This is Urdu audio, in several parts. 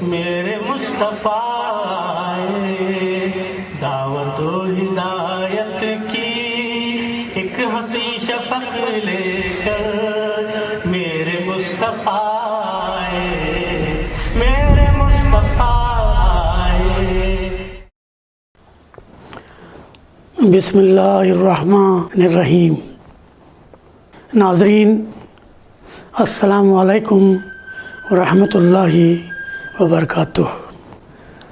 میرے مصطفیٰ دعوت و ہدایت کی ایک ہنسی شفق لے کر میرے مصطفیٰ میرے مصطفیٰ. بسم اللہ الرحمن الرحیم. ناظرین السلام علیکم ورحمۃ اللہ وبرکاتہ.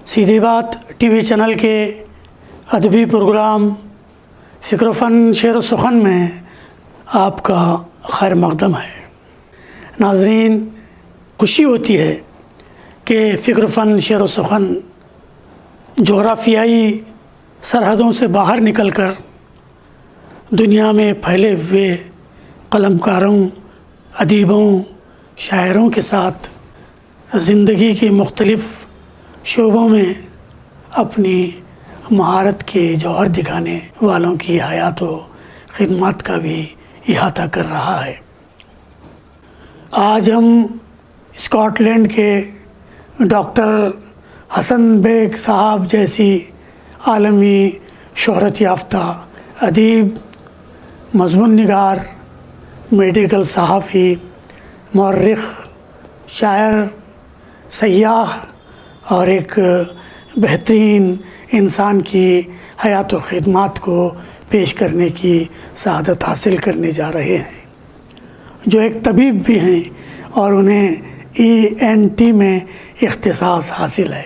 سیدھی بات ٹی وی چینل کے ادبی پروگرام فکر و فن شعر و سخن میں آپ کا خیر مقدم ہے. ناظرین خوشی ہوتی ہے کہ فکر و فن شعر و سخن جغرافیائی سرحدوں سے باہر نکل کر دنیا میں پھیلے ہوئے قلمکاروں، ادیبوں، شاعروں کے ساتھ زندگی کے مختلف شعبوں میں اپنی مہارت کے جوہر دکھانے والوں کی حیات و خدمات کا بھی احاطہ کر رہا ہے. آج ہم اسکاٹ لینڈ کے ڈاکٹر حسن بیگ صاحب جیسی عالمی شہرت یافتہ ادیب، مضمون نگار، میڈیکل صحافی، مورخ، شاعر، سیاح اور ایک بہترین انسان کی حیات و خدمات کو پیش کرنے کی سعادت حاصل کرنے جا رہے ہیں، جو ایک طبیب بھی ہیں اور انہیں ENT میں اختصاص حاصل ہے.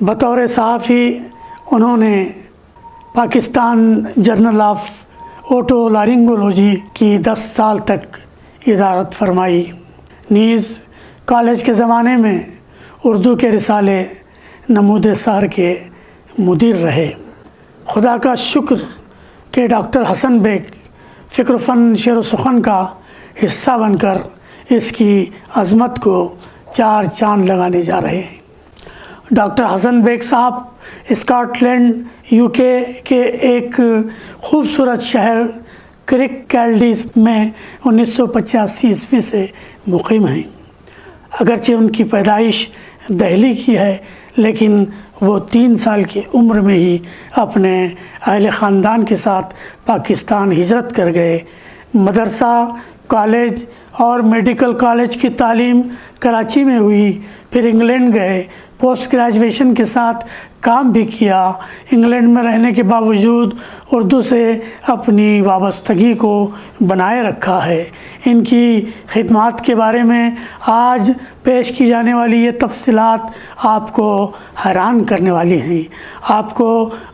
بطور صحافی انہوں نے پاکستان جرنل آف اوٹو لارنگولوجی کی 10 سال تک ادارت فرمائی. نیز کالج کے زمانے میں اردو کے رسالے نمود سحر کے مدیر رہے. خدا کا شکر کہ ڈاکٹر حسن بیگ فکر و فن شعر و سخن کا حصہ بن کر اس کی عظمت کو 4 چاند لگانے جا رہے ہیں. ڈاکٹر حسن بیگ صاحب اسکاٹ لینڈ UK کے ایک خوبصورت شہر کرککیلڈی میں 1985 عیسوی سے مقیم ہیں. اگرچہ ان کی پیدائش دہلی کی ہے، لیکن وہ 3 سال کی عمر میں ہی اپنے اہل خاندان کے ساتھ پاکستان ہجرت کر گئے. مدرسہ، کالج اور میڈیکل کالج کی تعلیم کراچی میں ہوئی. پھر انگلینڈ گئے، پوسٹ گریجویشن کے ساتھ کام بھی کیا. انگلینڈ میں رہنے کے باوجود اردو سے اپنی وابستگی کو بنائے رکھا ہے. ان کی خدمات کے بارے میں آج پیش کی جانے والی یہ تفصیلات آپ کو حیران کرنے والی ہیں. آپ کو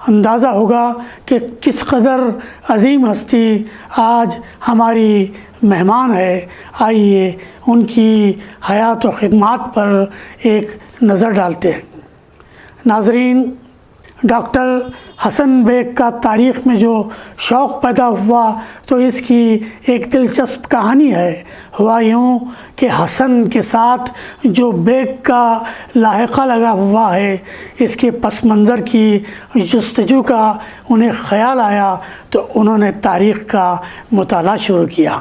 اندازہ ہوگا کہ کس قدر عظیم ہستی آج ہماری مہمان ہے. آئیے ان کی حیات و خدمات پر ایک نظر ڈالتے ہیں. ناظرین، ڈاکٹر حسن بیگ کا تاریخ میں جو شوق پیدا ہوا تو اس کی ایک دلچسپ کہانی ہے. ہوا یوں کہ حسن کے ساتھ جو بیگ کا لاحقہ لگا ہوا ہے، اس کے پس منظر کی جستجو کا انہیں خیال آیا تو انہوں نے تاریخ کا مطالعہ شروع کیا.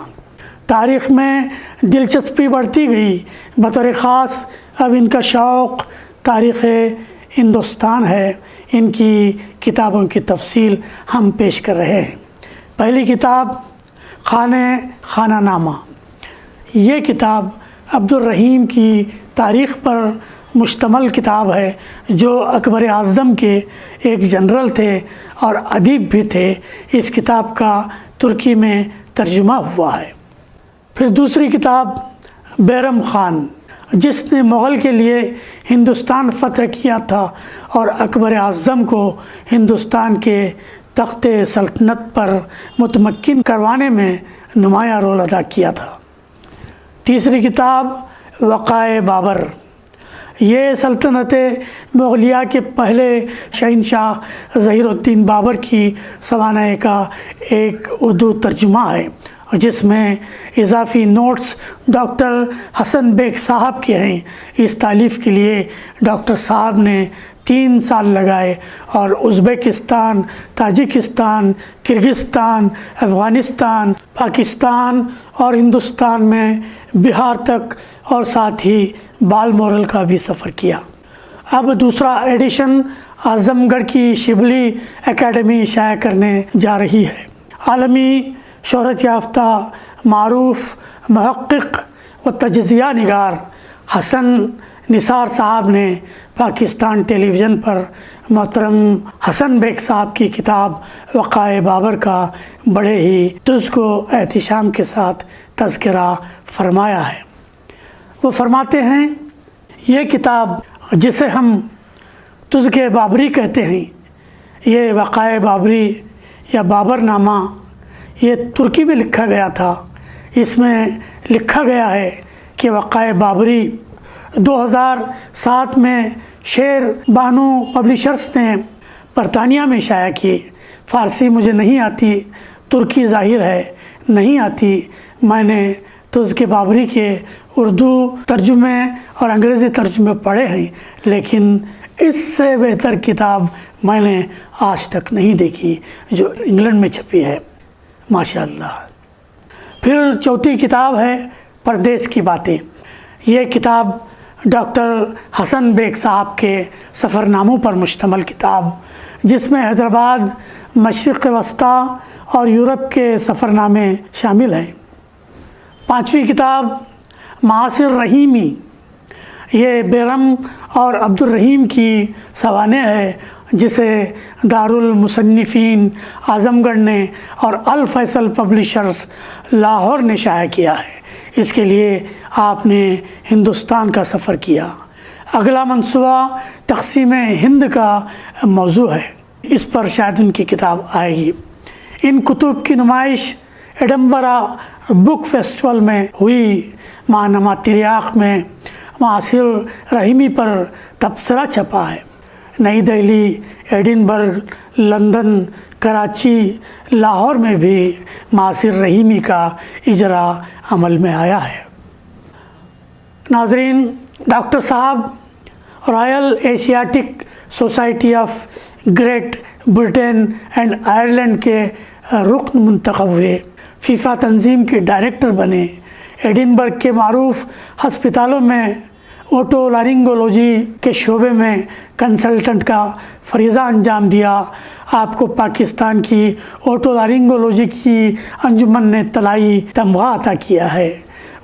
تاریخ میں دلچسپی بڑھتی گئی. بطور خاص اب ان کا شوق تاریخ ہندوستان ہے. ان کی کتابوں کی تفصیل ہم پیش کر رہے ہیں. پہلی کتاب خانہ نامہ. یہ کتاب عبدالرحیم کی تاریخ پر مشتمل کتاب ہے، جو اکبر اعظم کے ایک جنرل تھے اور ادیب بھی تھے. اس کتاب کا ترکی میں ترجمہ ہوا ہے. پھر دوسری کتاب بیرم خان، جس نے مغل کے لیے ہندوستان فتح کیا تھا اور اکبر اعظم کو ہندوستان کے تخت سلطنت پر متمکن کروانے میں نمایاں رول ادا کیا تھا. تیسری کتاب وقائع بابر. یہ سلطنت مغلیہ کے پہلے شہنشاہ ظہیر الدین بابر کی سوانح کا ایک اردو ترجمہ ہے، جس میں اضافی نوٹس ڈاکٹر حسن بیگ صاحب کے ہیں. اس تالیف کے لیے ڈاکٹر صاحب نے 3 سال لگائے اور ازبکستان، تاجکستان، کرغزستان، افغانستان، پاکستان اور ہندوستان میں بہار تک اور ساتھ ہی بالمورل کا بھی سفر کیا۔ اب دوسرا ایڈیشن اعظم گڑھ کی شبلی اکیڈمی شائع کرنے جا رہی ہے۔ عالمی شہرت یافتہ معروف محقق و تجزیہ نگار حسن نثار صاحب نے پاکستان ٹیلی ویژن پر محترم حسن بیگ صاحب کی کتاب وقائع بابر کا بڑے ہی تجزیہ و احتشام کے ساتھ تذکرہ فرمایا ہے۔ وہ فرماتے ہیں، یہ کتاب جسے ہم تذکرہ بابری کہتے ہیں، یہ وقائع بابری یا بابر نامہ یہ ترکی میں لکھا گیا تھا۔ اس میں لکھا گیا ہے کہ وقائع بابری 2007 میں شیر بانو پبلیشرز نے برطانیہ میں شائع کی۔ فارسی مجھے نہیں آتی، ترکی ظاہر ہے نہیں آتی۔ میں نے تذکرہ بابری کے اردو ترجمے اور انگریزی ترجمے پڑھے ہیں، لیکن اس سے بہتر کتاب میں نے آج تک نہیں دیکھی جو انگلینڈ میں چھپی ہے، ماشاءاللہ۔ پھر چوتھی کتاب ہے پردیس کی باتیں۔ یہ کتاب ڈاکٹر حسن بیگ صاحب کے سفر ناموں پر مشتمل کتاب، جس میں حیدرآباد، مشرق وسطیٰ اور یورپ کے سفر نامے شامل ہیں۔ پانچویں کتاب معاصر رحیمی، یہ بیرم اور عبد الرحیم کی سوانح ہے، جسے دارالمصنفین اعظم گڑھ نے اور الفیصل پبلیشرز لاہور نے شائع کیا ہے۔ اس کے لیے آپ نے ہندوستان کا سفر کیا۔ اگلا منصوبہ تقسیم ہند کا موضوع ہے، اس پر شاید ان کی کتاب آئے گی۔ ان کتب کی نمائش ایڈنبرا بک فیسٹیول میں ہوئی۔ ماہنامہ تریاق میں معاصر رحیمی پر تبصرہ چھپا ہے۔ نئی دہلی، ایڈنبرگ، لندن، کراچی، لاہور میں بھی معاصر رحیمی کا اجرا عمل میں آیا ہے۔ ناظرین، ڈاکٹر صاحب Royal Asiatic Society of Great Britain and Ireland کے رکن منتخب ہوئے، فیفا تنظیم کے ڈائریکٹر بنے، ایڈنبرگ کے معروف ہسپتالوں میں اوٹو لارنگولوجی کے شعبے میں کنسلٹنٹ کا فریضہ انجام دیا۔ آپ کو پاکستان کی اوٹو لارنگولوجی کی انجمن نے طلائی تمغہ عطا کیا ہے۔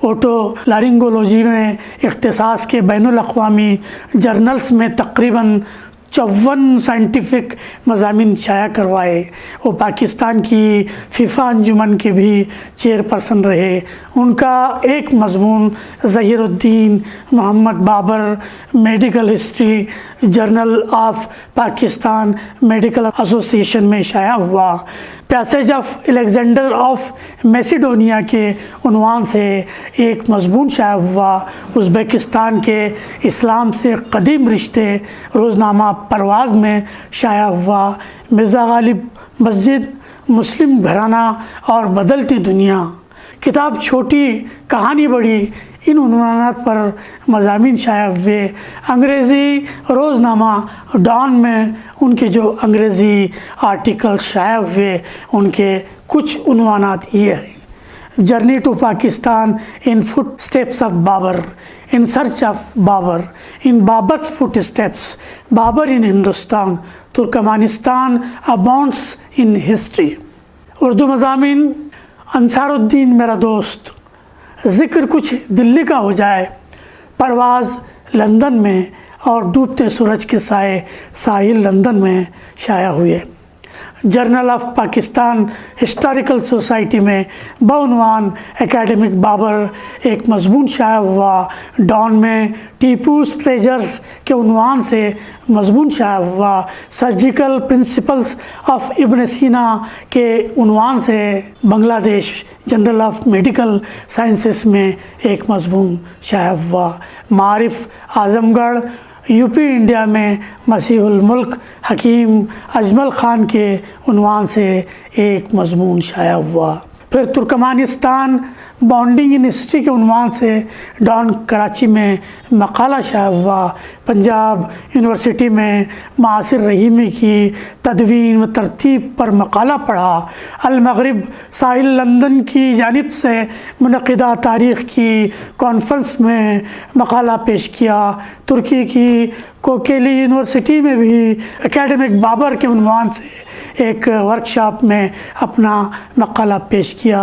اوٹو لارنگولوجی میں اختصاص کے بین الاقوامی جرنلز میں تقریباً 54 سائنٹیفک مضامین شائع کروائے۔ وہ پاکستان کی فیفا انجمن کے بھی چیئرپرسن رہے۔ ان کا ایک مضمون Zahir Uddin Muhammad Babur medical history journal of Pakistan medical association میں شائع ہوا۔ Passage of Alexander of Macedonia کے عنوان سے ایک مضمون شائع ہوا۔ ازبکستان کے اسلام سے قدیم رشتے روزنامہ پرواز میں شائع ہوا۔ مرزا غالب مسجد، مسلم گھرانہ اور بدلتی دنیا۔ کتاب چھوٹی، کہانی بڑی، ان عنوانات پر مضامین شائع ہوئے۔ انگریزی روزنامہ ڈان میں ان کے جو انگریزی آرٹیکل شائع ہوئے، ان کے کچھ عنوانات یہ ہیں: journey to Pakistan in footsteps of Babur, in search of Babur, in Babur's footsteps, Babur in Hindustan, Turkmenistan abounds in history. Urdu مضامین: انصار الدین میرا دوست، ذکر کچھ دلی کا ہو جائے، پرواز لندن میں، اور ڈوبتے سورج کے سائے ساحل لندن میں شائع ہوئے۔ Journal of Pakistan Historical Society میں بعنوان اکیڈمک بابر ایک مضمون شائع ہوا۔ ڈان میں ٹیپوز ٹریجرز کے عنوان سے مضمون شائع ہوا۔ سرجیکل پرنسپلز آف ابن سینا کے عنوان سے بنگلہ دیش جنرل آف میڈیکل سائنسز میں ایک مضمون شائع ہوا۔ معارف اعظم گڑھ یو پی انڈیا میں مسیح الملک حکیم اجمل خان کے عنوان سے ایک مضمون شائع ہوا۔ پھر ترکمانستان باؤنڈنگ ان ہسٹری کے عنوان سے ڈان کراچی میں مقالہ شائع ہوا۔ پنجاب یونیورسٹی میں معاصر رحیمی کی تدوین و ترتیب پر مقالہ پڑھا۔ المغرب ساحل لندن کی جانب سے منعقدہ تاریخ کی کانفرنس میں مقالہ پیش کیا۔ ترکی کی کوکیلی یونیورسٹی میں بھی اکیڈمک بابر کے عنوان سے ایک ورکشاپ میں اپنا مقالہ پیش کیا۔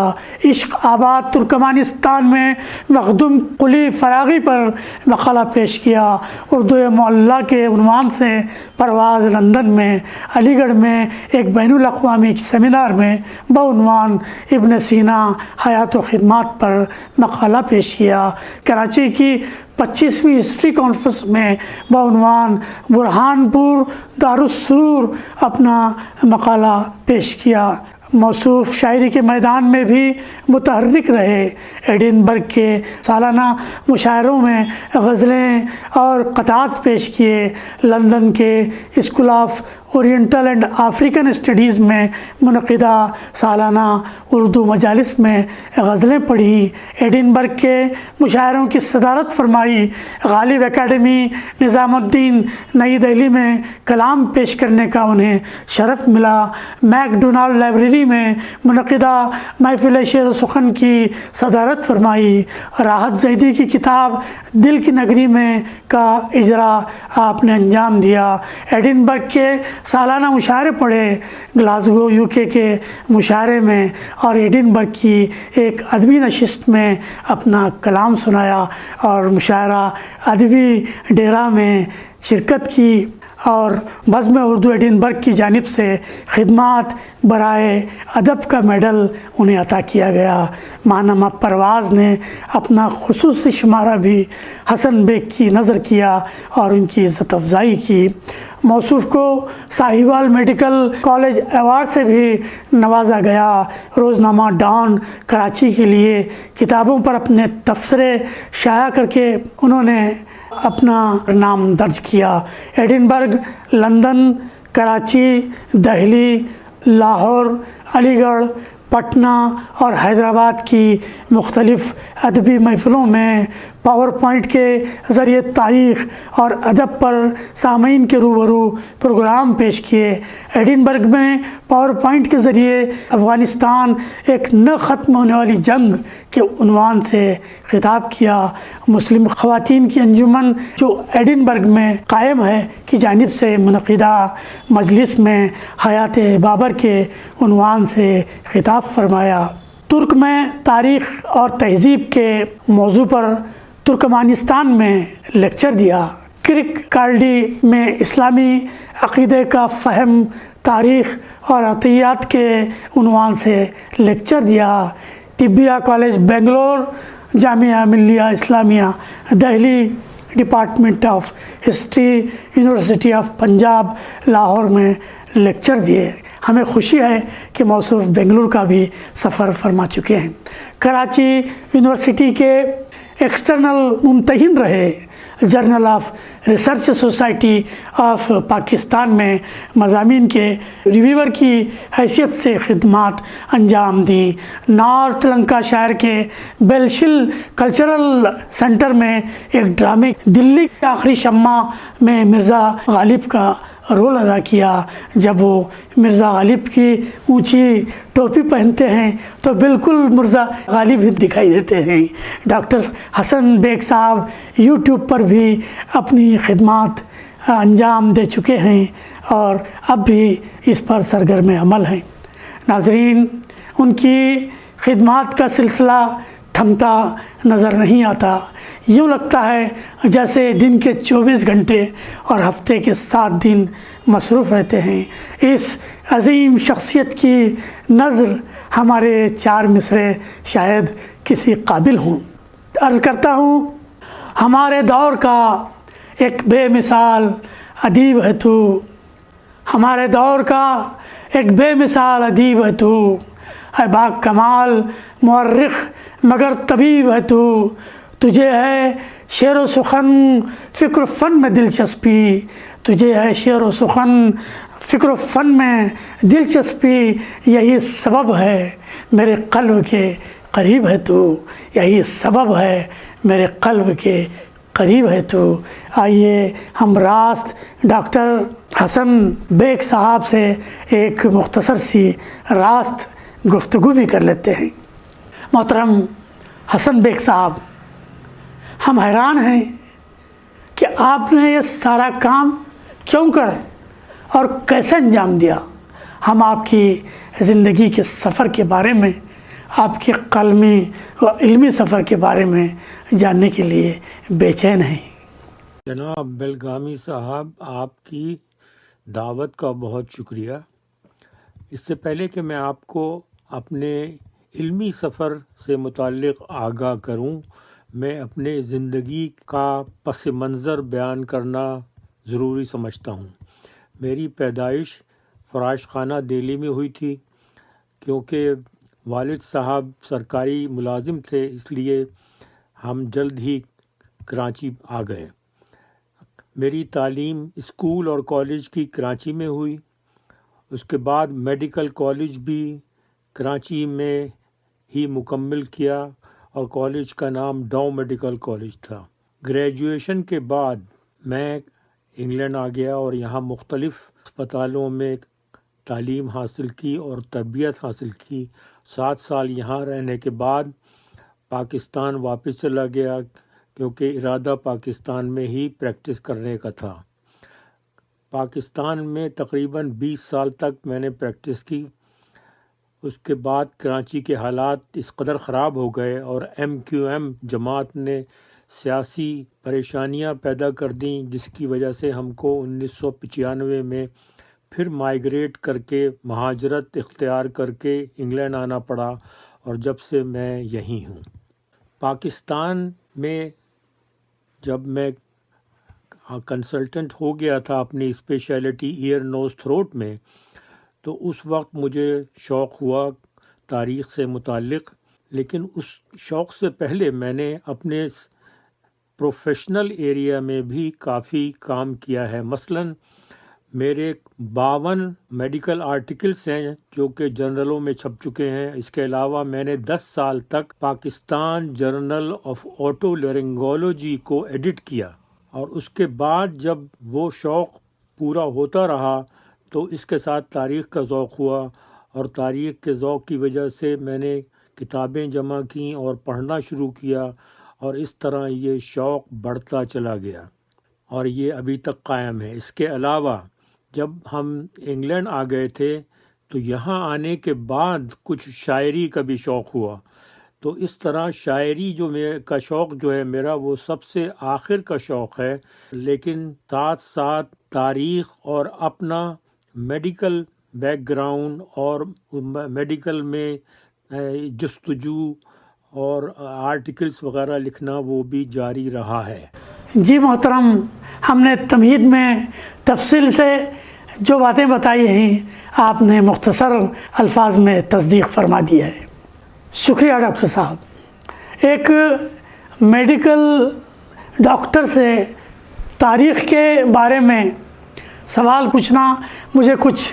عشق آباد ترکمانستان میں مخدوم قلی فراغی پر مقالہ پیش کیا۔ اردو معلیٰ کے عنوان سے پرواز لندن میں، علی گڑھ میں ایک بین الاقوامی سیمینار میں بعنوان ابن سینا حیات و خدمات پر مقالہ پیش کیا۔ کراچی کی 25ویں ہسٹری کانفرنس میں بعنوان برہان پور دارالسرور اپنا مقالہ پیش کیا۔ موصوف شاعری کے میدان میں بھی متحرک رہے۔ ایڈنبرگ کے سالانہ مشاعروں میں غزلیں اور قطعات پیش کیے۔ لندن کے school of oriental and African studies میں منعقدہ سالانہ اردو مجالس میں غزلیں پڑھی۔ ایڈنبرگ کے مشاعروں کی صدارت فرمائی۔ غالب اکیڈمی نظام الدین نئی دہلی میں کلام پیش کرنے کا انہیں شرف ملا۔ میک ڈونالڈ لائبریری میں منعقدہ محفل شعر و سخن کی صدارت فرمائی۔ راحت زیدی کی کتاب دل کی نگری میں کا اجرا آپ نے انجام دیا۔ ایڈنبرگ کے سالانہ مشاعرے پڑھے۔ گلاسگو یوکے کے مشاعرے میں اور ایڈنبرگ کی ایک ادبی نشست میں اپنا کلام سنایا اور مشاعرہ ادبی ڈیرا میں شرکت کی اور بزم اردو ایڈنبرگ کی جانب سے خدمات برائے ادب کا میڈل انہیں عطا کیا گیا۔ ماہنامہ پرواز نے اپنا خصوصی شمارہ بھی حسن بیگ کی نظر کیا اور ان کی عزت افزائی کی۔ موصوف کو ساہیوال میڈیکل کالج ایوارڈ سے بھی نوازا گیا۔ روزنامہ ڈان کراچی کے لیے کتابوں پر اپنے تبصرے شائع کر کے انہوں نے اپنا نام درج کیا۔ ایڈنبرگ، لندن، کراچی، دہلی، لاہور، علی گڑھ، پٹنہ اور حیدرآباد کی مختلف ادبی محفلوں میں پاور پوائنٹ کے ذریعے تاریخ اور ادب پر سامعین کے روبرو پروگرام پیش کیے۔ ایڈنبرگ میں پاور پوائنٹ کے ذریعے افغانستان ایک نہ ختم ہونے والی جنگ کے عنوان سے خطاب کیا۔ مسلم خواتین کی انجمن جو ایڈنبرگ میں قائم ہے کی جانب سے منعقدہ مجلس میں حیات بابر کے عنوان سے خطاب فرمایا۔ ترک میں تاریخ اور تہذیب کے موضوع پر ترکمانستان میں لیکچر دیا۔ کرک کالڈی میں اسلامی عقیدے کا فہم، تاریخ اور عطیات کے عنوان سے لیکچر دیا۔ Tibbia college Bangalore, Jamia Millia Islamia Delhi, department of history, university of Punjab Lahore میں لیکچر دیے۔ ہمیں خوشی ہے کہ موصوف بنگلور کا بھی سفر فرما چکے ہیں۔ کراچی یونیورسٹی کے ایکسٹرنل ممتحن رہے۔ Journal of Research Society of Pakistan میں مضامین کے ریویور کی حیثیت سے خدمات انجام دی۔ نارتھ لنکا شہر کے بیلشل کلچرل سینٹر میں ایک ڈرامے دلی کے آخری شمع میں مرزا غالب کا رول ادا کیا۔ جب وہ مرزا غالب کی اونچی ٹوپی پہنتے ہیں تو بالکل مرزا غالب ہی دکھائی دیتے ہیں۔ ڈاکٹر حسن بیگ صاحب یوٹیوب پر بھی اپنی خدمات انجام دے چکے ہیں اور اب بھی اس پر سرگرم عمل ہیں۔ ناظرین، ان کی خدمات کا سلسلہ تھمتا نظر نہیں آتا۔ یوں لگتا ہے جیسے دن کے 24 گھنٹے اور ہفتے کے 7 دن مصروف رہتے ہیں۔ اس عظیم شخصیت کی نظر ہمارے 4 مصرے شاید کسی قابل ہوں۔ عرض کرتا ہوں، ہمارے دور کا ایک بے مثال ادیب ہے تو، ہمارے دور کا ایک بے مثال ادیب ہے تو، ہے با کمال مورخ مگر طبیب ہے تو، تجھے ہے شعر و سخن فکر و فن میں دلچسپی، تجھے ہے شعر و سخن فکر و فن میں دلچسپی، یہی سبب ہے میرے قلب کے قریب ہے تو، یہی سبب ہے میرے قلب کے قریب ہے تو۔ آئیے ہم راست ڈاکٹر حسن بیگ صاحب سے ایک مختصر سی راست گفتگو بھی کر لیتے ہیں۔ محترم حسن بیگ صاحب، ہم حیران ہیں کہ آپ نے یہ سارا کام کیوں کر اور کیسے انجام دیا۔ ہم آپ کی زندگی کے سفر کے بارے میں، آپ کے قلمی و علمی سفر کے بارے میں جاننے کے لیے بے چین ہیں۔ جناب بیلگامی صاحب، آپ کی دعوت کا بہت شکریہ۔ اس سے پہلے کہ میں آپ کو اپنے علمی سفر سے متعلق آگاہ کروں، میں اپنے زندگی کا پس منظر بیان کرنا ضروری سمجھتا ہوں۔ میری پیدائش فراش خانہ دہلی میں ہوئی تھی۔ کیونکہ والد صاحب سرکاری ملازم تھے، اس لیے ہم جلد ہی کراچی آ گئے۔ میری تعلیم اسکول اور کالج کی کراچی میں ہوئی۔ اس کے بعد میڈیکل کالج بھی کراچی میں ہی مکمل کیا، اور کالج کا نام ڈاؤ میڈیکل کالج تھا۔ گریجویشن کے بعد میں انگلینڈ آ گیا اور یہاں مختلف اسپتالوں میں تعلیم حاصل کی اور تربیت حاصل کی۔ 7 سال یہاں رہنے کے بعد پاکستان واپس چلا گیا، کیونکہ ارادہ پاکستان میں ہی پریکٹس کرنے کا تھا۔ پاکستان میں تقریباً 20 سال تک میں نے پریکٹس کی۔ اس کے بعد کراچی کے حالات اس قدر خراب ہو گئے اور MQM جماعت نے سیاسی پریشانیاں پیدا کر دیں، جس کی وجہ سے ہم کو 1995 میں پھر مائیگریٹ کر کے مہاجرت اختیار کر کے انگلینڈ آنا پڑا، اور جب سے میں یہیں ہوں۔ پاکستان میں جب میں کنسلٹنٹ ہو گیا تھا اپنی اسپیشلٹی ایئر نوز تھروٹ میں، تو اس وقت مجھے شوق ہوا تاریخ سے متعلق، لیکن اس شوق سے پہلے میں نے اپنے پروفیشنل ایریا میں بھی کافی کام کیا ہے۔ مثلاً میرے 52 میڈیکل آرٹیکلز ہیں جو کہ جرنلوں میں چھپ چکے ہیں۔ اس کے علاوہ میں نے 10 سال تک پاکستان جرنل آف آٹو لیرنگولوجی کو ایڈٹ کیا، اور اس کے بعد جب وہ شوق پورا ہوتا رہا تو اس کے ساتھ تاریخ کا ذوق ہوا، اور تاریخ کے ذوق کی وجہ سے میں نے کتابیں جمع کیں اور پڑھنا شروع کیا، اور اس طرح یہ شوق بڑھتا چلا گیا اور یہ ابھی تک قائم ہے۔ اس کے علاوہ جب ہم انگلینڈ آ گئے تھے تو یہاں آنے کے بعد کچھ شاعری کا بھی شوق ہوا، تو اس طرح شاعری کا شوق جو ہے میرا، وہ سب سے آخر کا شوق ہے، لیکن ساتھ ساتھ تاریخ اور اپنا میڈیکل بیک گراؤنڈ اور میڈیکل میں جستجو اور آرٹیکلز وغیرہ لکھنا وہ بھی جاری رہا ہے۔ جی محترم، ہم نے تمہید میں تفصیل سے جو باتیں بتائی ہیں آپ نے مختصر الفاظ میں تصدیق فرما دی ہے۔ شکریہ ڈاکٹر صاحب۔ ایک میڈیکل ڈاکٹر سے تاریخ کے بارے میں سوال پوچھنا مجھے کچھ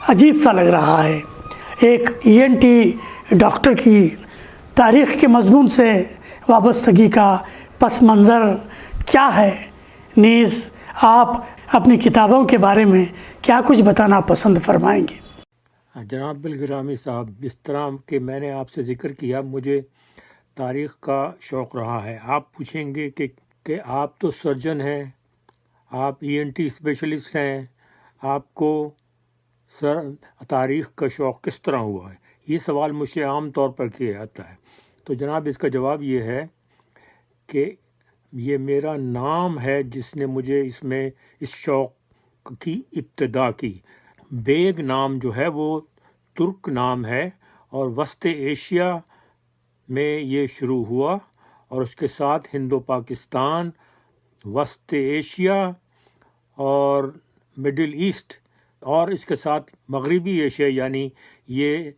عجیب سا لگ رہا ہے۔ ایک ENT ڈاکٹر کی تاریخ کے مضمون سے وابستگی کا پس منظر کیا ہے؟ نیز آپ اپنی کتابوں کے بارے میں کیا کچھ بتانا پسند فرمائیں گے؟ جناب بالگرامی صاحب، جس طرح کہ میں نے آپ سے ذکر کیا، مجھے تاریخ کا شوق رہا ہے۔ آپ پوچھیں گے کہ آپ تو سرجن ہیں، آپ ENT اسپیشلسٹ ہیں، آپ کو تاریخ کا شوق کس طرح ہوا ہے؟ یہ سوال مجھ سے عام طور پر کیا جاتا ہے۔ تو جناب اس کا جواب یہ ہے کہ یہ میرا نام ہے جس نے مجھے اس شوق کی ابتدا کی۔ بیگ نام جو ہے وہ ترک نام ہے، اور وسط ایشیا میں یہ شروع ہوا، اور اس کے ساتھ ہند و پاکستان، وسط ایشیا اور مڈل ایسٹ، اور اس کے ساتھ مغربی ایشیا، یعنی یہ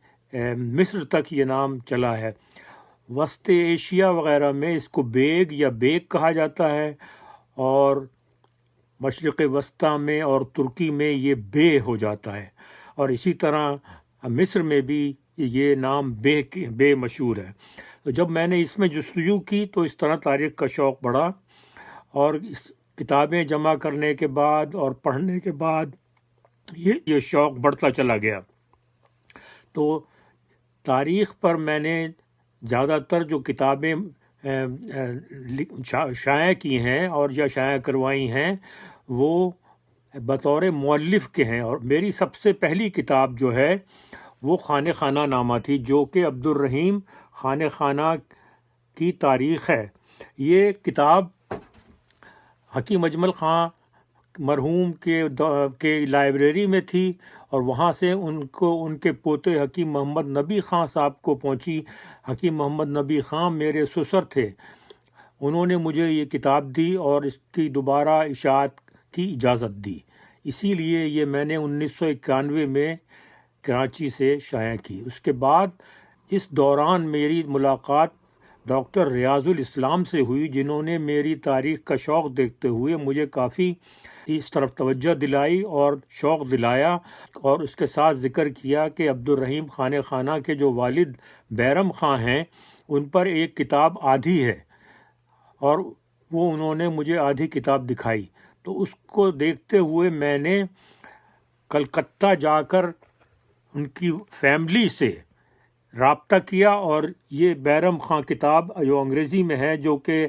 مصر تک یہ نام چلا ہے۔ وسط ایشیا وغیرہ میں اس کو بیگ یا بیگ کہا جاتا ہے، اور مشرق وسطیٰ میں اور ترکی میں یہ بے ہو جاتا ہے، اور اسی طرح مصر میں بھی یہ نام بے مشہور ہے۔ تو جب میں نے اس میں جستجو کی تو اس طرح تاریخ کا شوق بڑھا، اور اس کتابیں جمع کرنے کے بعد اور پڑھنے کے بعد یہ شوق بڑھتا چلا گیا۔ تو تاریخ پر میں نے زیادہ تر جو کتابیں شائع کی ہیں اور یا شائع کروائی ہیں وہ بطور مؤلف کے ہیں، اور میری سب سے پہلی کتاب جو ہے وہ خانہ خانہ نامہ تھی، جو کہ عبد الرحیم خانہ خانہ کی تاریخ ہے۔ یہ کتاب حکیم اجمل خان مرحوم کے لائبریری میں تھی، اور وہاں سے ان کے پوتے حکیم محمد نبی خان صاحب کو پہنچی۔ حکیم محمد نبی خان میرے سسر تھے، انہوں نے مجھے یہ کتاب دی اور اس کی دوبارہ اشاعت کی اجازت دی، اسی لیے یہ میں نے 1991 میں کراچی سے شائع کی۔ اس کے بعد اس دوران میری ملاقات ڈاکٹر ریاض الاسلام سے ہوئی، جنہوں نے میری تاریخ کا شوق دیکھتے ہوئے مجھے کافی اس طرف توجہ دلائی اور شوق دلایا، اور اس کے ساتھ ذکر کیا کہ عبد الرحیم خانہ خانہ کے جو والد بیرم خان ہیں ان پر ایک کتاب آدھی ہے، اور وہ انہوں نے مجھے آدھی کتاب دکھائی۔ تو اس کو دیکھتے ہوئے میں نے کلکتہ جا کر ان کی فیملی سے رابطہ کیا، اور یہ بیرم خان کتاب جو انگریزی میں ہے، جو کہ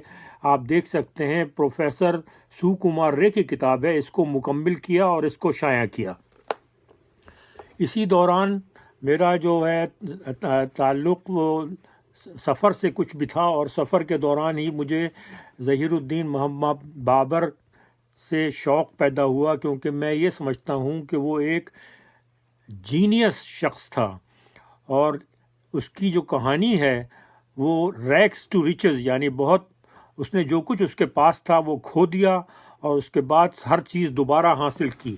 آپ دیکھ سکتے ہیں پروفیسر سو کمار رے کی کتاب ہے، اس کو مکمل کیا اور اس کو شائع کیا۔ اسی دوران میرا جو ہے تعلق وہ سفر سے کچھ بھی تھا، اور سفر کے دوران ہی مجھے ظہیر الدین محمد بابر سے شوق پیدا ہوا، کیونکہ میں یہ سمجھتا ہوں کہ وہ ایک جینیس شخص تھا، اور اس کی جو کہانی ہے وہ ریکس ٹو ریچز، یعنی بہت اس نے جو کچھ اس کے پاس تھا وہ کھو دیا اور اس کے بعد ہر چیز دوبارہ حاصل کی۔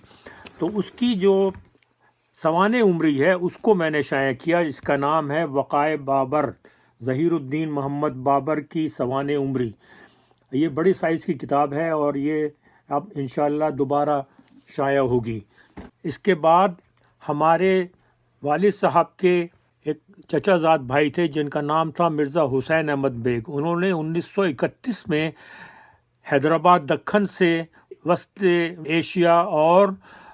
تو اس کی جو سوانح عمری ہے اس کو میں نے شائع کیا، اس کا نام ہے وقائع بابر، ظہیر الدین محمد بابر کی سوانح عمری۔ یہ بڑی سائز کی کتاب ہے اور یہ اب انشاءاللہ دوبارہ شائع ہوگی۔ اس کے بعد ہمارے والد صاحب کے ایک چچا زاد بھائی تھے جن کا نام تھا مرزا حسین احمد بیگ۔ انہوں نے 1931 میں حیدرآباد دکن سے وسط ایشیا اور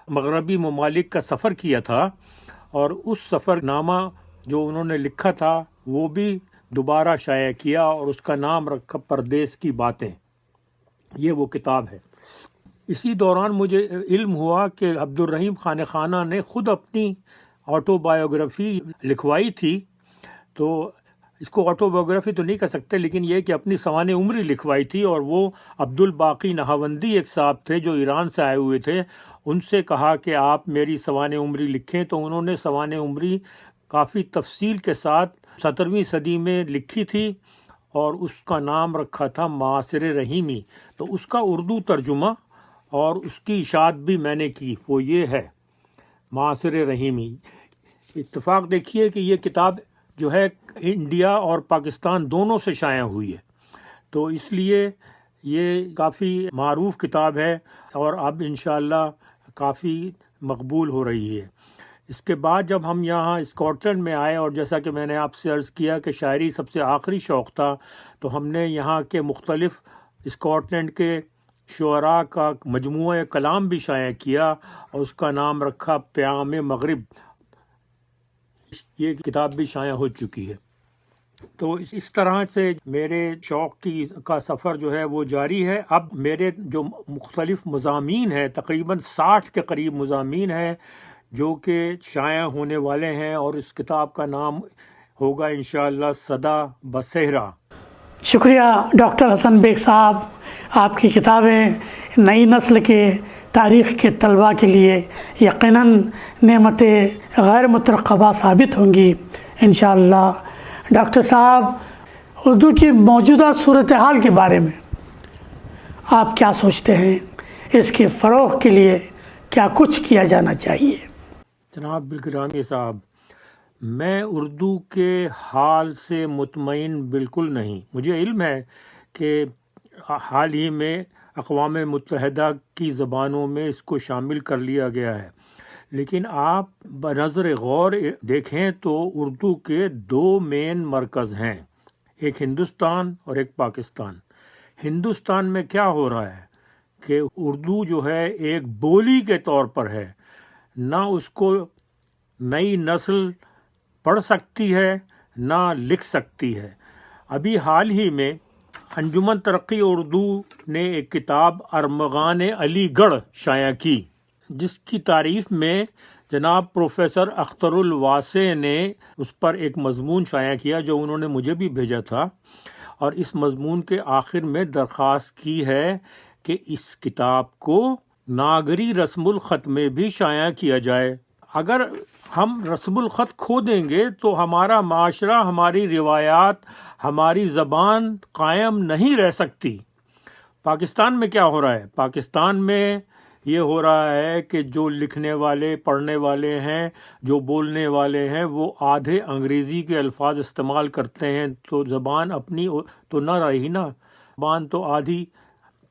مغربی ممالک کا سفر کیا تھا، اور اس سفر نامہ جو انہوں نے لکھا تھا وہ بھی دوبارہ شائع کیا، اور اس کا نام رکھا پردیس کی باتیں۔ یہ وہ کتاب ہے۔ اسی دوران مجھے علم ہوا کہ عبد الرحیم خانہ خانہ نے خود اپنی آٹو بایوگرافی لکھوائی تھی، تو اس کو آٹو بایوگرافی تو نہیں کہہ سکتے، لیکن یہ کہ اپنی سوانح عمری لکھوائی تھی، اور وہ عبد الباقی نہاوندی ایک صاحب تھے جو ایران سے آئے ہوئے تھے، ان سے کہا کہ آپ میری سوانح عمری لکھیں، تو انہوں نے سوانح عمری کافی تفصیل کے ساتھ 17ویں صدی میں لکھی تھی، اور اس کا نام رکھا تھا معاصر رحیمی۔ تو اس کا اردو ترجمہ اور اس کی اشاعت بھی میں نے کی، وہ یہ ہے معاصر رحیمی۔ اتفاق دیکھیے کہ یہ کتاب جو ہے انڈیا اور پاکستان دونوں سے شائع ہوئی ہے، تو اس لیے یہ کافی معروف کتاب ہے، اور اب انشاءاللہ کافی مقبول ہو رہی ہے۔ اس کے بعد جب ہم یہاں اسکاٹ لینڈ میں آئے، اور جیسا کہ میں نے آپ سے عرض کیا کہ شاعری سب سے آخری شوق تھا، تو ہم نے یہاں کے مختلف اسکاٹ لینڈ کے شعراء کا مجموعہ کلام بھی شائع کیا، اور اس کا نام رکھا پیام مغرب۔ یہ کتاب بھی شائع ہو چکی ہے۔ تو اس طرح سے میرے شوق کا سفر جو ہے وہ جاری ہے۔ اب میرے جو مختلف مضامین ہیں، تقریباً 60 کے قریب مضامین ہیں جو کہ شائع ہونے والے ہیں، اور اس کتاب کا نام ہوگا انشاءاللہ صدا بصحرا۔ شکریہ ڈاکٹر حسن بیگ صاحب، آپ کی کتابیں نئی نسل کے تاریخ کے طلباء کے لیے یقیناً نعمت غیر مترقبہ ثابت ہوں گی انشاءاللہ۔ ڈاکٹر صاحب، اردو کی موجودہ صورتحال کے بارے میں آپ کیا سوچتے ہیں؟ اس کے فروغ کے لیے کیا کچھ کیا جانا چاہیے؟ جناب بالگرامی صاحب، میں اردو کے حال سے مطمئن بالکل نہیں. مجھے علم ہے کہ حال ہی میں اقوام متحدہ کی زبانوں میں اس کو شامل کر لیا گیا ہے، لیکن آپ بنظر غور دیکھیں تو اردو کے دو مین مرکز ہیں، ایک ہندوستان اور ایک پاکستان. ہندوستان میں کیا ہو رہا ہے کہ اردو جو ہے ایک بولی کے طور پر ہے، نہ اس کو نئی نسل پڑھ سکتی ہے نہ لکھ سکتی ہے. ابھی حال ہی میں انجمن ترقی اردو نے ایک کتاب ارمغان علی گڑھ شائع کی، جس کی تعریف میں جناب پروفیسر اختر الواسع نے اس پر ایک مضمون شائع کیا جو انہوں نے مجھے بھی بھیجا تھا، اور اس مضمون کے آخر میں درخواست کی ہے کہ اس کتاب کو ناگری رسم الخط میں بھی شائع کیا جائے. اگر ہم رسم الخط کھو دیں گے تو ہمارا معاشرہ، ہماری روایات، ہماری زبان قائم نہیں رہ سکتی. پاکستان میں کیا ہو رہا ہے؟ پاکستان میں یہ ہو رہا ہے کہ جو لکھنے والے، پڑھنے والے ہیں، جو بولنے والے ہیں، وہ آدھے انگریزی کے الفاظ استعمال کرتے ہیں، تو زبان اپنی تو نہ رہی نا. زبان تو آدھی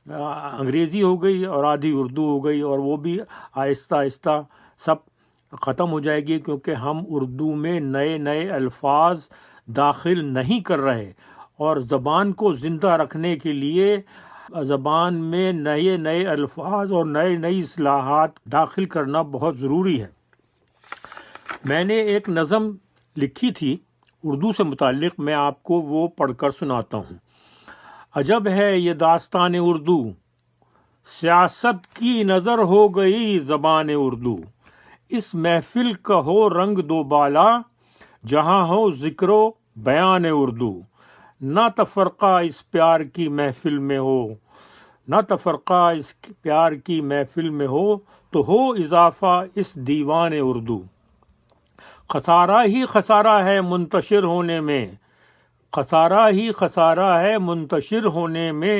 انگریزی ہو گئی اور آدھی اردو ہو گئی، اور وہ بھی آہستہ آہستہ سب ختم ہو جائے گی، کیونکہ ہم اردو میں نئے نئے الفاظ داخل نہیں کر رہے. اور زبان کو زندہ رکھنے کے لیے زبان میں نئے نئے الفاظ اور نئی اصطلاحات داخل کرنا بہت ضروری ہے. میں نے ایک نظم لکھی تھی اردو سے متعلق، میں آپ کو وہ پڑھ کر سناتا ہوں. عجب ہے یہ داستان اردو، سیاست کی نظر ہو گئی زبان اردو. اس محفل کا ہو رنگ دو بالا، جہاں ہو ذکر و بیان اردو. نہ تفرقہ اس پیار کی محفل میں ہو، نہ تفرقہ اس پیار کی محفل میں ہو، تو ہو اضافہ اس دیوان اردو. خسارہ ہی خسارہ ہے منتشر ہونے میں، خسارہ ہی خسارہ ہے منتشر ہونے میں،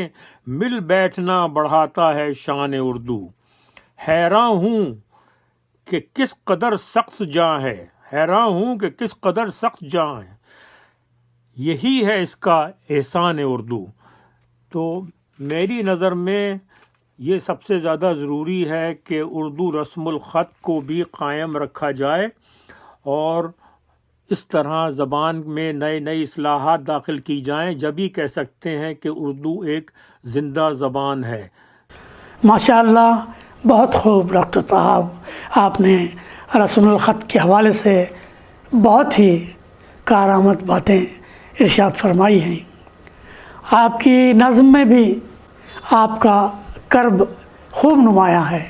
مل بیٹھنا بڑھاتا ہے شان اردو. حیراں ہوں کہ کس قدر سخت جاں ہے، حیراں ہوں کہ کس قدر سخت جاں ہے، یہی ہے اس کا احسان اردو. تو میری نظر میں یہ سب سے زیادہ ضروری ہے کہ اردو رسم الخط کو بھی قائم رکھا جائے، اور اس طرح زبان میں نئی اصطلاحات داخل کی جائیں، جبھی کہہ سکتے ہیں کہ اردو ایک زندہ زبان ہے. ماشاء اللہ، بہت خوب ڈاکٹر صاحب، آپ نے رسم الخط کے حوالے سے بہت ہی کارآمد باتیں ارشاد فرمائی ہیں. آپ کی نظم میں بھی آپ کا کرب خوب نمایاں ہے.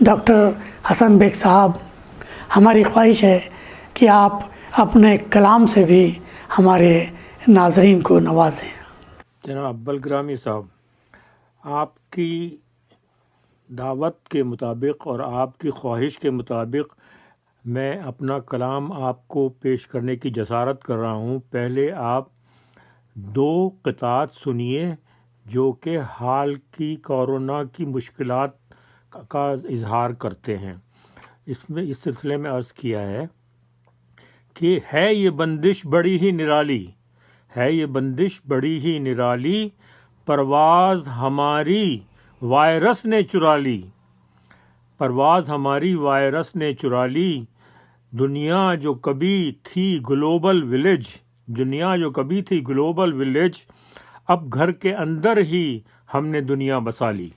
ڈاکٹر حسن بیگ صاحب، ہماری خواہش ہے کہ آپ اپنے کلام سے بھی ہمارے ناظرین کو نوازیں. جناب ابل گرامی صاحب، آپ کی دعوت کے مطابق اور آپ کی خواہش کے مطابق میں اپنا کلام آپ کو پیش کرنے کی جسارت کر رہا ہوں. پہلے آپ دو قطعات سنیے جو کہ حال کی کورونا کی مشکلات کا اظہار کرتے ہیں. اس سلسلے میں عرض کیا ہے کہ ہے یہ بندش بڑی ہی نرالی، ہے یہ بندش بڑی ہی نرالی، پرواز ہماری وائرس نے چرا لی، پرواز ہماری وائرس نے چرا لی. دنیا جو کبھی تھی گلوبل ولیج، دنیا جو کبھی تھی گلوبل ولیج، اب گھر کے اندر ہی ہم نے دنیا بسا لی.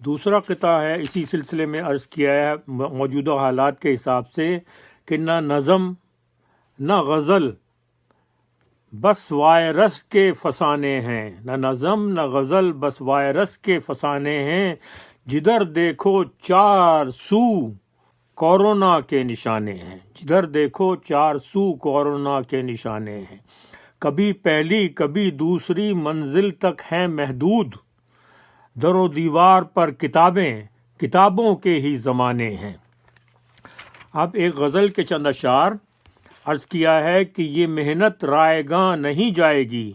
دوسرا قطعہ ہے، اسی سلسلے میں عرض کیا ہے موجودہ حالات کے حساب سے کہ نہ نظم نہ غزل بس وائرس کے فسانے ہیں، نہ نظم نہ غزل بس وائرس کے فسانے ہیں، جدھر دیکھو چار سو کورونا کے نشانے ہیں، جدھر دیکھو چار سو کورونا کے نشانے ہیں. کبھی پہلی کبھی دوسری منزل تک ہیں محدود، در و دیوار پر کتابیں کتابوں کے ہی زمانے ہیں. اب ایک غزل کے چند اشعار عرض کیا ہے کہ یہ محنت رائے گاں نہیں جائے گی،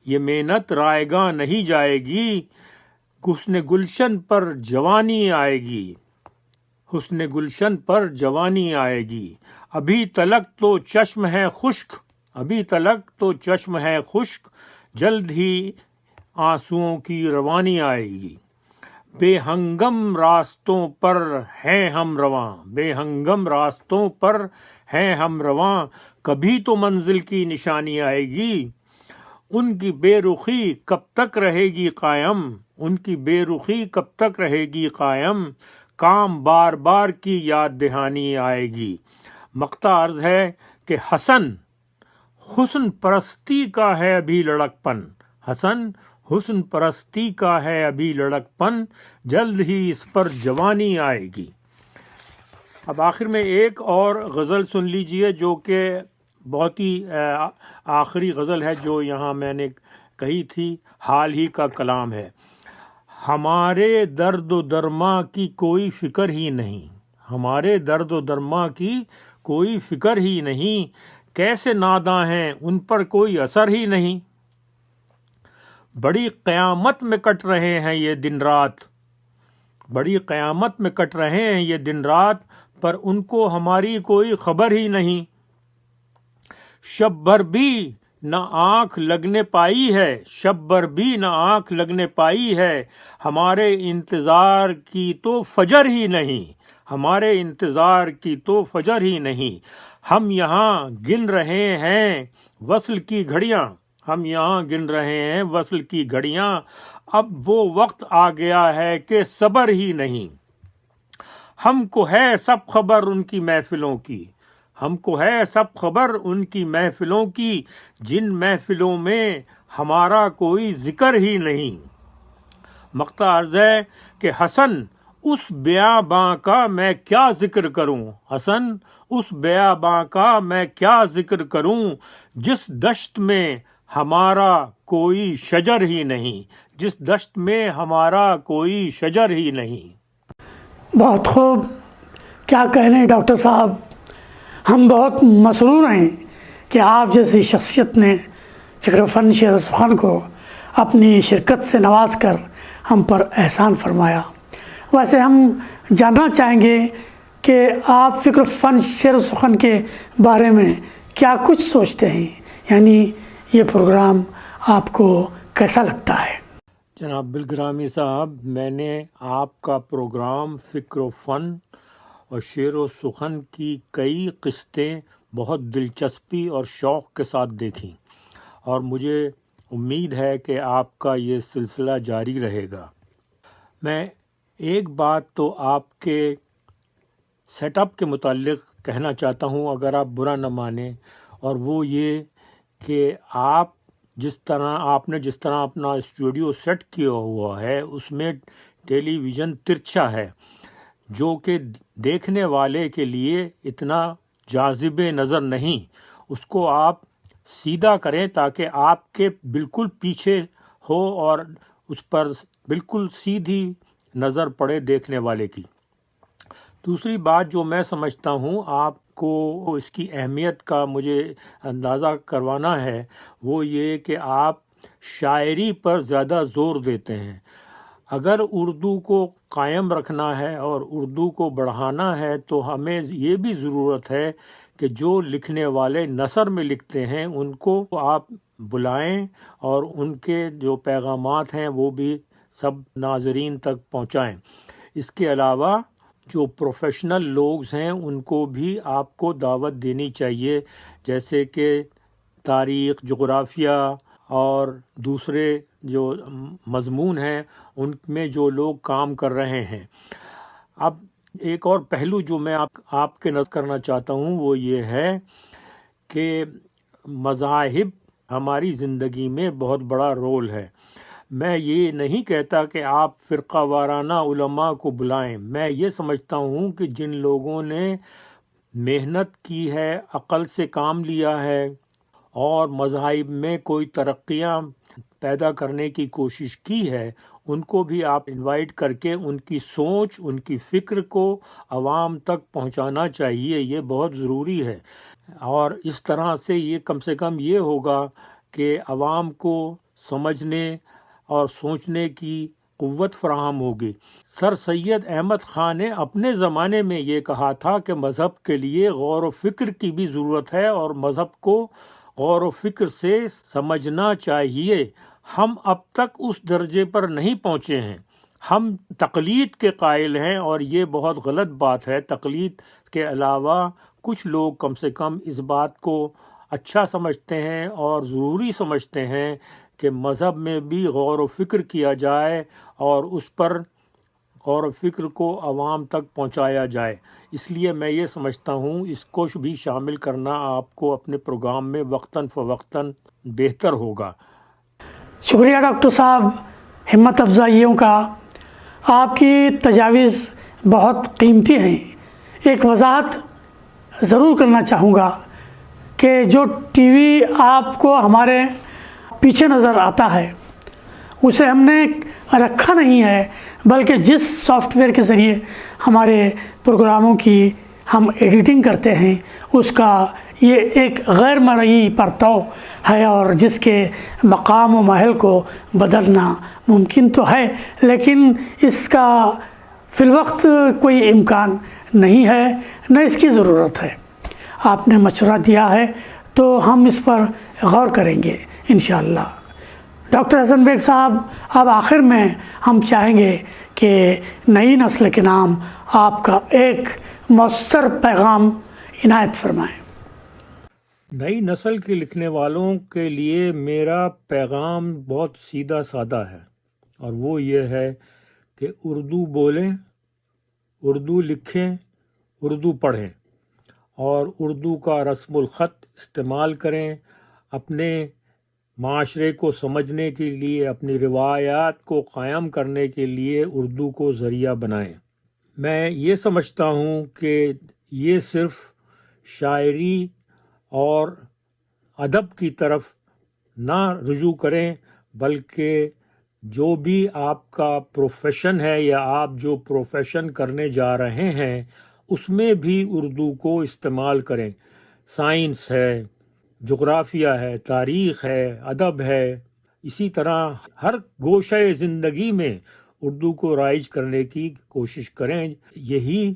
یہ محنت رائے گاں نہیں جائے گی، حسن گلشن پر جوانی آئے گی، حسن گلشن پر جوانی آئے گی. ابھی تلک تو چشم ہے خشک، ابھی تلک تو چشم ہے خشک، جلد ہی آنسوؤں کی روانی آئے گی. بے ہنگم راستوں پر ہیں ہم رواں، بے ہنگم راستوں پر ہیں ہم رواں، کبھی تو منزل کی نشانی آئے گی. ان کی بے رخی کب تک رہے گی قائم، ان کی بے رخی کب تک رہے گی قائم، کام بار بار کی یاد دہانی آئے گی. مقطع عرض ہے کہ حسن پرستی کا ہے ابھی لڑک پن، حسن پرستی کا ہے ابھی لڑک پن، جلد ہی اس پر جوانی آئے گی. اب آخر میں ایک اور غزل سن لیجئے جو کہ بہت ہی آخری غزل ہے جو یہاں میں نے کہی تھی، حال ہی کا کلام ہے. ہمارے درد و درما کی کوئی فکر ہی نہیں، ہمارے درد و درما کی کوئی فکر ہی نہیں، کیسے ناداں ہیں ان پر کوئی اثر ہی نہیں. بڑی قیامت میں کٹ رہے ہیں یہ دن رات، بڑی قیامت میں کٹ رہے ہیں یہ دن رات، پر ان کو ہماری کوئی خبر ہی نہیں. شب بھر بھی نہ آنکھ لگنے پائی ہے، شب بھر بھی نہ آنکھ لگنے پائی ہے، ہمارے انتظار کی تو فجر ہی نہیں، ہمارے انتظار کی تو فجر ہی نہیں. ہم یہاں گن رہے ہیں وصل کی گھڑیاں، ہم یہاں گن رہے ہیں وصل کی گھڑیاں، اب وہ وقت آ گیا ہے کہ صبر ہی نہیں. ہم کو ہے سب خبر ان کی محفلوں کی، ہم کو ہے سب خبر ان کی محفلوں کی، جن محفلوں میں ہمارا کوئی ذکر ہی نہیں. مقطع عرض ہے کہ حسن اس بیاباں کا میں کیا ذکر کروں، حسن اس بیاباں کا میں کیا ذکر کروں، جس دشت میں ہمارا کوئی شجر ہی نہیں، جس دشت میں ہمارا کوئی شجر ہی نہیں. بہت خوب. کیا کہنے ڈاکٹر صاحب، ہم بہت مسرور ہیں کہ آپ جیسی شخصیت نے فکر فن شعر و سخن کو اپنی شرکت سے نواز کر ہم پر احسان فرمایا. ویسے ہم جاننا چاہیں گے کہ آپ فکر فن شعر و سخن کے بارے میں کیا کچھ سوچتے ہیں، یعنی یہ پروگرام آپ کو کیسا لگتا ہے؟ جناب بالگرامی صاحب، میں نے آپ کا پروگرام فکر و فن اور شعر و سخن کی کئی قسطیں بہت دلچسپی اور شوق کے ساتھ دیکھیں، اور مجھے امید ہے کہ آپ کا یہ سلسلہ جاری رہے گا. میں ایک بات تو آپ کے سیٹ اپ کے متعلق کہنا چاہتا ہوں، اگر آپ برا نہ مانیں، اور وہ یہ کہ آپ نے جس طرح اپنا اسٹوڈیو سیٹ کیا ہوا ہے اس میں ٹیلی ویژن ترچھا ہے، جو کہ دیکھنے والے کے لیے اتنا جاذب نظر نہیں. اس کو آپ سیدھا کریں تاکہ آپ کے بالکل پیچھے ہو اور اس پر بالکل سیدھی نظر پڑے دیکھنے والے کی. دوسری بات جو میں سمجھتا ہوں آپ کو اس کی اہمیت کا مجھے اندازہ کروانا ہے، وہ یہ کہ آپ شاعری پر زیادہ زور دیتے ہیں. اگر اردو کو قائم رکھنا ہے اور اردو کو بڑھانا ہے تو ہمیں یہ بھی ضرورت ہے کہ جو لکھنے والے نثر میں لکھتے ہیں ان کو آپ بلائیں اور ان کے جو پیغامات ہیں وہ بھی سب ناظرین تک پہنچائیں. اس کے علاوہ جو پروفیشنل لوگ ہیں ان کو بھی آپ کو دعوت دینی چاہیے، جیسے کہ تاریخ، جغرافیہ اور دوسرے جو مضمون ہیں ان میں جو لوگ کام کر رہے ہیں. اب ایک اور پہلو جو میں آپ کے نظر کرنا چاہتا ہوں وہ یہ ہے کہ مذاہب ہماری زندگی میں بہت بڑا رول ہے. میں یہ نہیں کہتا کہ آپ فرقہ وارانہ علماء کو بلائیں، میں یہ سمجھتا ہوں کہ جن لوگوں نے محنت کی ہے، عقل سے کام لیا ہے اور مذاہب میں کوئی ترقیاں پیدا کرنے کی کوشش کی ہے، ان کو بھی آپ انوائٹ کر کے ان کی سوچ، ان کی فکر کو عوام تک پہنچانا چاہیے. یہ بہت ضروری ہے، اور اس طرح سے کم یہ ہوگا کہ عوام کو سمجھنے اور سوچنے کی قوت فراہم ہوگی۔ سر سید احمد خان نے اپنے زمانے میں یہ کہا تھا کہ مذہب کے لیے غور و فکر کی بھی ضرورت ہے اور مذہب کو غور و فکر سے سمجھنا چاہیے۔ ہم اب تک اس درجے پر نہیں پہنچے ہیں۔ ہم تقلید کے قائل ہیں اور یہ بہت غلط بات ہے۔ تقلید کے علاوہ کچھ لوگ کم سے کم اس بات کو اچھا سمجھتے ہیں اور ضروری سمجھتے ہیں کہ مذہب میں بھی غور و فکر کیا جائے اور اس پر غور و فکر کو عوام تک پہنچایا جائے۔ اس لیے میں یہ سمجھتا ہوں اس کو بھی شامل کرنا آپ کو اپنے پروگرام میں وقتاً فوقتاً بہتر ہوگا۔ شکریہ ڈاکٹر صاحب ہمت افزائیوں کا، آپ کی تجاویز بہت قیمتی ہیں۔ ایک وضاحت ضرور کرنا چاہوں گا کہ جو ٹی وی آپ کو ہمارے پیچھے نظر آتا ہے اسے ہم نے رکھا نہیں ہے، بلکہ جس سافٹ ویئر کے ذریعے ہمارے پروگراموں کی ہم ایڈیٹنگ کرتے ہیں اس کا یہ ایک غیر مرئی پرتو ہے، اور جس کے مقام و محل کو بدلنا ممکن تو ہے لیکن اس کا فی الوقت کوئی امکان نہیں ہے، نہ اس کی ضرورت ہے۔ آپ نے مشورہ دیا ہے تو ہم اس پر غور کریں گے انشاءاللہ۔ ڈاکٹر حسن بیگ صاحب، اب آخر میں ہم چاہیں گے کہ نئی نسل کے نام آپ کا ایک مؤثر پیغام عنایت فرمائیں۔ نئی نسل کے لکھنے والوں کے لیے میرا پیغام بہت سیدھا سادہ ہے، اور وہ یہ ہے کہ اردو بولیں، اردو لکھیں، اردو پڑھیں اور اردو کا رسم الخط استعمال کریں۔ اپنے معاشرے کو سمجھنے کے لیے، اپنی روایات کو قائم کرنے کے لیے اردو کو ذریعہ بنائیں۔ میں یہ سمجھتا ہوں کہ یہ صرف شاعری اور ادب کی طرف نہ رجوع کریں، بلکہ جو بھی آپ کا پروفیشن ہے یا آپ جو پروفیشن کرنے جا رہے ہیں اس میں بھی اردو کو استعمال کریں۔ سائنس ہے، جغرافیہ ہے، تاریخ ہے، ادب ہے، اسی طرح ہر گوشہ زندگی میں اردو کو رائج کرنے کی کوشش کریں۔ یہی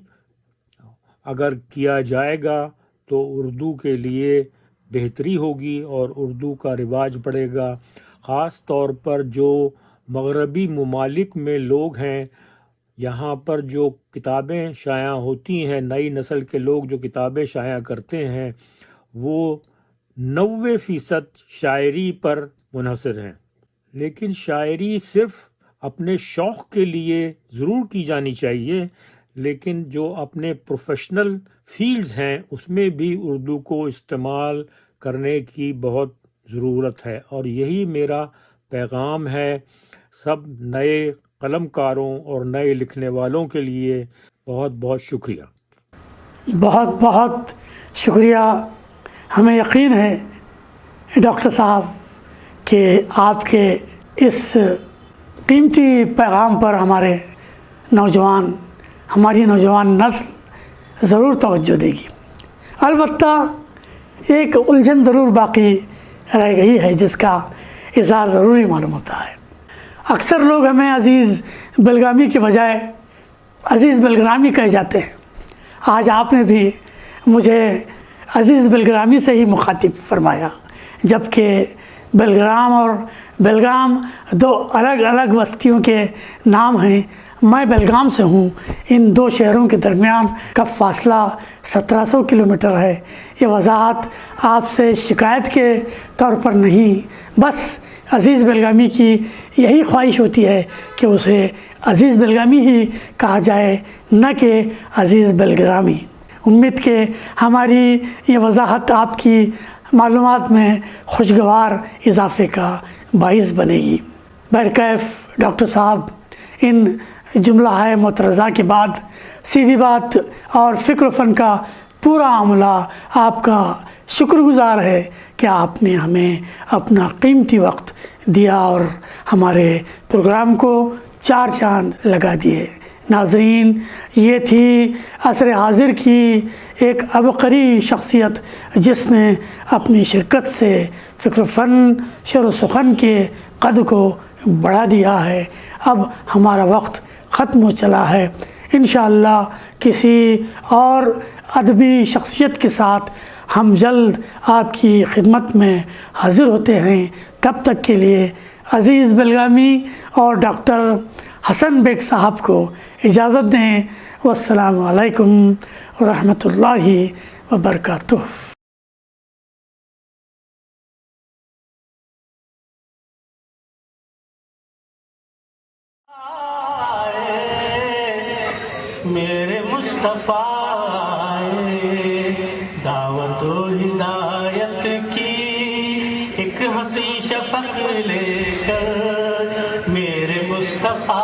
اگر کیا جائے گا تو اردو کے لیے بہتری ہوگی اور اردو کا رواج بڑھے گا۔ خاص طور پر جو مغربی ممالک میں لوگ ہیں، یہاں پر جو کتابیں شائع ہوتی ہیں، نئی نسل کے لوگ جو کتابیں شائع کرتے ہیں وہ 90% شاعری پر منحصر ہیں۔ لیکن شاعری صرف اپنے شوق کے لیے ضرور کی جانی چاہیے، لیکن جو اپنے پروفیشنل فیلڈز ہیں اس میں بھی اردو کو استعمال کرنے کی بہت ضرورت ہے، اور یہی میرا پیغام ہے سب نئے قلم کاروں اور نئے لکھنے والوں کے لیے۔ بہت بہت شکریہ۔ بہت بہت شکریہ۔ ہمیں یقین ہے ڈاکٹر صاحب کہ آپ کے اس قیمتی پیغام پر ہماری نوجوان نسل ضرور توجہ دے گی۔ البتہ ایک الجھن ضرور باقی رہ گئی ہے جس کا اظہار ضروری معلوم ہوتا ہے۔ اکثر لوگ ہمیں عزیز بلگامی کے بجائے عزیز بلگرامی کہے جاتے ہیں۔ آج آپ نے بھی مجھے عزیز بلگرامی سے ہی مخاطب فرمایا، جبکہ بلگرام اور بیلگام دو الگ الگ بستیوں کے نام ہیں۔ میں بیلگام سے ہوں۔ ان دو شہروں کے درمیان کا فاصلہ 1700 کلومیٹر ہے۔ یہ وضاحت آپ سے شکایت کے طور پر نہیں، بس عزیز بیلگامی کی یہی خواہش ہوتی ہے کہ اسے عزیز بیلگامی ہی کہا جائے، نہ کہ عزیز بلگرامی۔ امید کہ ہماری یہ وضاحت آپ کی معلومات میں خوشگوار اضافے کا باعث بنے گی۔ بہرکیف ڈاکٹر صاحب، ان جملہ ہے مترضہ کے بعد سیدھی بات اور فکر و فن کا پورا عملہ آپ کا شکر گزار ہے کہ آپ نے ہمیں اپنا قیمتی وقت دیا اور ہمارے پروگرام کو 4 چاند لگا دیے۔ ناظرین، یہ تھی عصر حاضر کی ایک عبقری شخصیت جس نے اپنی شرکت سے فکر و فن، شعر و سخن کے قد کو بڑھا دیا ہے۔ اب ہمارا وقت ختم ہو چلا ہے۔ انشاءاللہ کسی اور ادبی شخصیت کے ساتھ ہم جلد آپ کی خدمت میں حاضر ہوتے ہیں۔ تب تک کے لیے عزیز بلگامی اور ڈاکٹر حسن بیگ صاحب کو اجازت دیں۔ والسلام علیکم ورحمۃ اللہ وبرکاتہ۔ میرے مصطفیٰ آئے، دعوت و ہدایت کی ایک حسین شفق لے کر، میرے مصطفیٰ